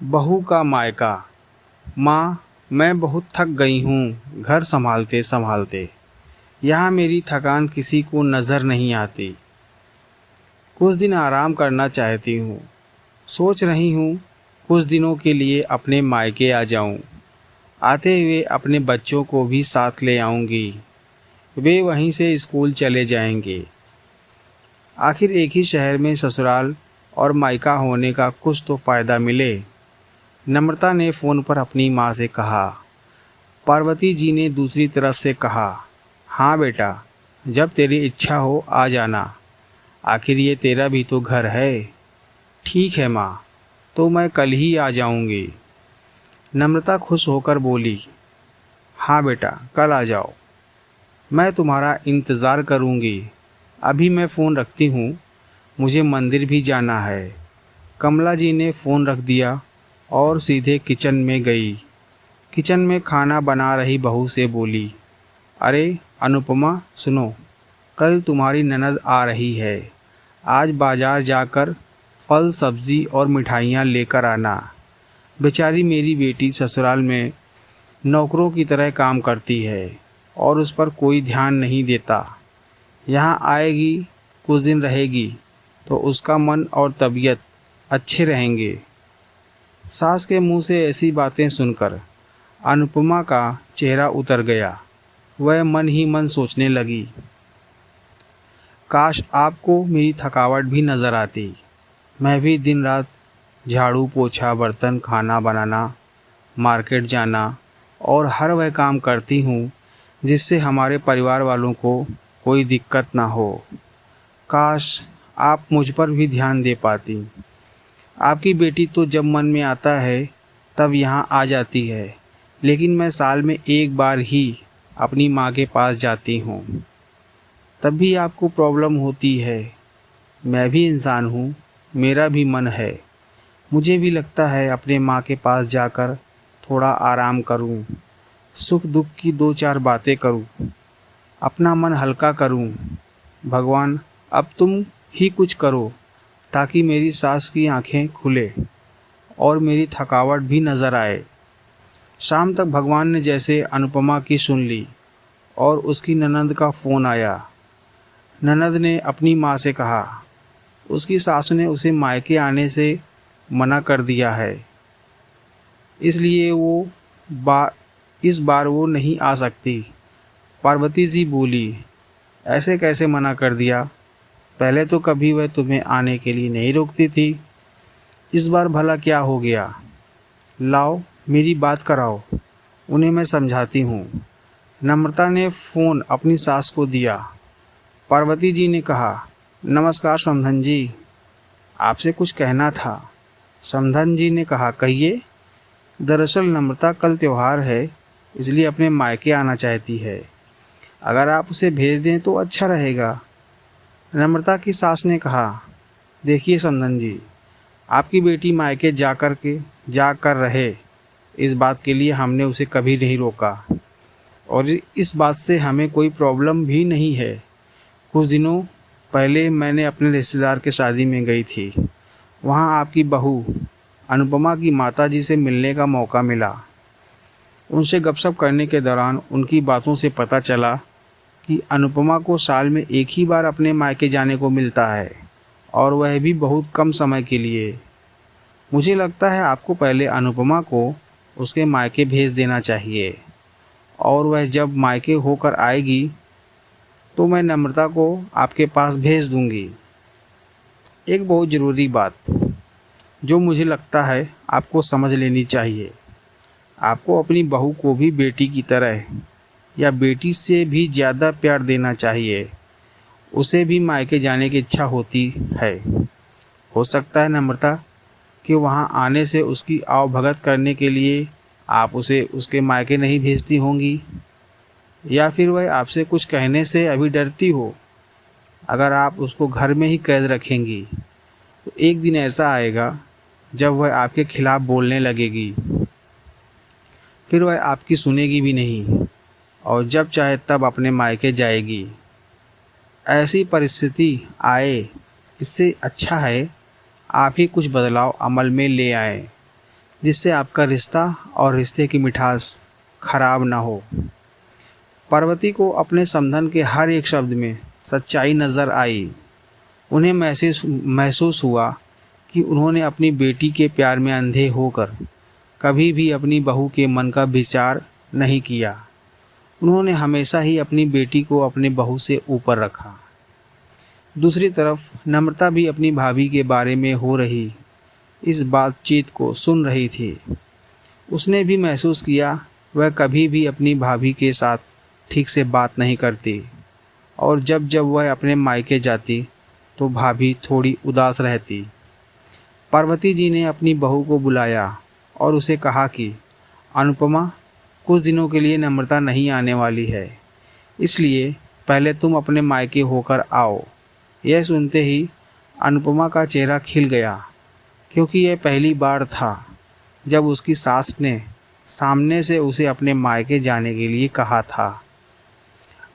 बहू का मायका। माँ, मैं बहुत थक गई हूँ घर संभालते संभालते। यहाँ मेरी थकान किसी को नज़र नहीं आती। कुछ दिन आराम करना चाहती हूँ। सोच रही हूँ कुछ दिनों के लिए अपने मायके आ जाऊँ। आते हुए अपने बच्चों को भी साथ ले आऊँगी। वे वहीं से स्कूल चले जाएंगे। आखिर एक ही शहर में ससुराल और मायका होने का कुछ तो फ़ायदा मिले। नम्रता ने फ़ोन पर अपनी माँ से कहा। पार्वती जी ने दूसरी तरफ से कहा, हाँ बेटा, जब तेरी इच्छा हो आ जाना। आखिर ये तेरा भी तो घर है। ठीक है माँ, तो मैं कल ही आ जाऊँगी। नम्रता खुश होकर बोली, हाँ बेटा, कल आ जाओ। मैं तुम्हारा इंतज़ार करूँगी। अभी मैं फ़ोन रखती हूँ, मुझे मंदिर भी जाना है। कमला जी ने फ़ोन रख दिया और सीधे किचन में गई। किचन में खाना बना रही बहू से बोली, अरे अनुपमा, सुनो, कल तुम्हारी ननद आ रही है। आज बाजार जाकर फल सब्ज़ी और मिठाइयाँ लेकर आना। बेचारी मेरी बेटी ससुराल में नौकरों की तरह काम करती है और उस पर कोई ध्यान नहीं देता। यहाँ आएगी, कुछ दिन रहेगी तो उसका मन और तबीयत अच्छे रहेंगे। सास के मुंह से ऐसी बातें सुनकर अनुपमा का चेहरा उतर गया। वह मन ही मन सोचने लगी, काश आपको मेरी थकावट भी नज़र आती। मैं भी दिन रात झाड़ू पोछा बर्तन खाना बनाना मार्केट जाना और हर वह काम करती हूँ जिससे हमारे परिवार वालों को कोई दिक्कत ना हो। काश आप मुझ पर भी ध्यान दे पाती। आपकी बेटी तो जब मन में आता है तब यहाँ आ जाती है, लेकिन मैं साल में एक बार ही अपनी माँ के पास जाती हूँ। तब भी आपको प्रॉब्लम होती है। मैं भी इंसान हूँ, मेरा भी मन है। मुझे भी लगता है अपने माँ के पास जाकर थोड़ा आराम करूँ, सुख दुख की दो चार बातें करूँ, अपना मन हल्का करूँ। भगवान, अब तुम ही कुछ करो ताकि मेरी सास की आंखें खुले और मेरी थकावट भी नज़र आए। शाम तक भगवान ने जैसे अनुपमा की सुन ली और उसकी ननद का फ़ोन आया। ननद ने अपनी माँ से कहा, उसकी सास ने उसे मायके आने से मना कर दिया है, इसलिए इस बार वो नहीं आ सकती। पार्वती जी बोली, ऐसे कैसे मना कर दिया? पहले तो कभी वह तुम्हें आने के लिए नहीं रोकती थी। इस बार भला क्या हो गया? लाओ मेरी बात कराओ, उन्हें मैं समझाती हूँ। नम्रता ने फ़ोन अपनी सास को दिया। पार्वती जी ने कहा, नमस्कार समधन जी, आपसे कुछ कहना था। समधन जी ने कहा, कहिए। दरअसल नम्रता कल त्यौहार है, इसलिए अपने मायके आना चाहती है। अगर आप उसे भेज दें तो अच्छा रहेगा। नम्रता की सास ने कहा, देखिए समधन जी, आपकी बेटी मायके जा कर रहे, इस बात के लिए हमने उसे कभी नहीं रोका और इस बात से हमें कोई प्रॉब्लम भी नहीं है। कुछ दिनों पहले मैंने अपने रिश्तेदार के शादी में गई थी। वहाँ आपकी बहू अनुपमा की माताजी से मिलने का मौका मिला। उनसे गपशप करने के दौरान उनकी बातों से पता चला कि अनुपमा को साल में एक ही बार अपने मायके जाने को मिलता है और वह भी बहुत कम समय के लिए। मुझे लगता है आपको पहले अनुपमा को उसके मायके भेज देना चाहिए और वह जब मायके होकर आएगी तो मैं नम्रता को आपके पास भेज दूंगी। एक बहुत ज़रूरी बात जो मुझे लगता है आपको समझ लेनी चाहिए, आपको अपनी बहू को भी बेटी की तरह या बेटी से भी ज़्यादा प्यार देना चाहिए। उसे भी मायके जाने की इच्छा होती है। हो सकता है नम्रता कि वहाँ आने से उसकी आवभगत करने के लिए आप उसे उसके मायके नहीं भेजती होंगी, या फिर वह आपसे कुछ कहने से अभी डरती हो। अगर आप उसको घर में ही कैद रखेंगी तो एक दिन ऐसा आएगा जब वह आपके खिलाफ़ बोलने लगेगी। फिर वह आपकी सुनेगी भी नहीं और जब चाहे तब अपने मायके जाएगी। ऐसी परिस्थिति आए, इससे अच्छा है आप ही कुछ बदलाव अमल में ले आएं। जिससे आपका रिश्ता और रिश्ते की मिठास खराब ना हो। पार्वती को अपने समधन के हर एक शब्द में सच्चाई नज़र आई। उन्हें महसूस हुआ कि उन्होंने अपनी बेटी के प्यार में अंधे होकर कभी भी अपनी बहू के मन का विचार नहीं किया। उन्होंने हमेशा ही अपनी बेटी को अपने बहू से ऊपर रखा। दूसरी तरफ नम्रता भी अपनी भाभी के बारे में हो रही इस बातचीत को सुन रही थी। उसने भी महसूस किया वह कभी भी अपनी भाभी के साथ ठीक से बात नहीं करती और जब जब वह अपने मायके जाती तो भाभी थोड़ी उदास रहती। पार्वती जी ने अपनी बहू को बुलाया और उसे कहा कि अनुपमा, कुछ दिनों के लिए नम्रता नहीं आने वाली है, इसलिए पहले तुम अपने मायके होकर आओ। यह सुनते ही अनुपमा का चेहरा खिल गया, क्योंकि यह पहली बार था जब उसकी सास ने सामने से उसे अपने मायके जाने के लिए कहा था।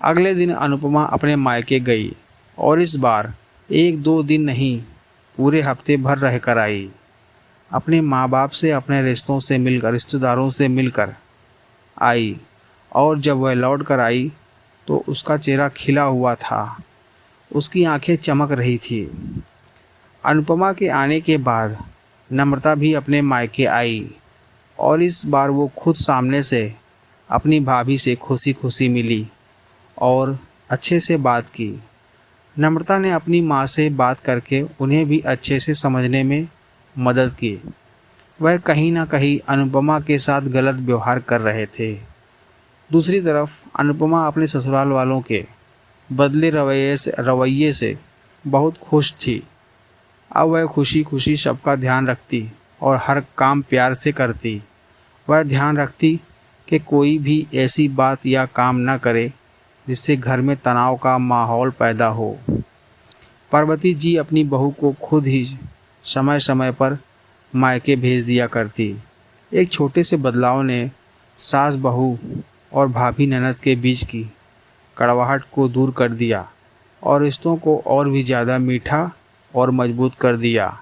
अगले दिन अनुपमा अपने मायके गई और इस बार 1-2 दिन नहीं, पूरे हफ्ते भर रह कर आई। अपने माँ बाप से, अपने रिश्तेदारों से मिलकर आई और जब वह लौट कर आई तो उसका चेहरा खिला हुआ था, उसकी आंखें चमक रही थी। अनुपमा के आने के बाद नम्रता भी अपने मायके आई और इस बार वो खुद सामने से अपनी भाभी से खुशी खुशी मिली और अच्छे से बात की। नम्रता ने अपनी माँ से बात करके उन्हें भी अच्छे से समझने में मदद की। वह कहीं ना कहीं अनुपमा के साथ गलत व्यवहार कर रहे थे। दूसरी तरफ अनुपमा अपने ससुराल वालों के बदले रवैये से बहुत खुश थी। अब वह खुशी खुशी सबका ध्यान रखती और हर काम प्यार से करती। वह ध्यान रखती कि कोई भी ऐसी बात या काम न करे जिससे घर में तनाव का माहौल पैदा हो। पार्वती जी अपनी बहू को खुद ही समय समय पर मायके भेज दिया करती। एक छोटे से बदलाव ने सास बहू और भाभी ननद के बीच की कड़वाहट को दूर कर दिया और रिश्तों को और भी ज़्यादा मीठा और मजबूत कर दिया।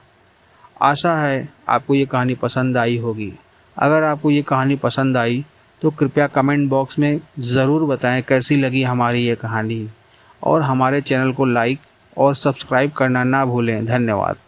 आशा है आपको ये कहानी पसंद आई होगी। अगर आपको ये कहानी पसंद आई तो कृपया कमेंट बॉक्स में ज़रूर बताएं कैसी लगी हमारी ये कहानी और हमारे चैनल को लाइक और सब्सक्राइब करना ना भूलें। धन्यवाद।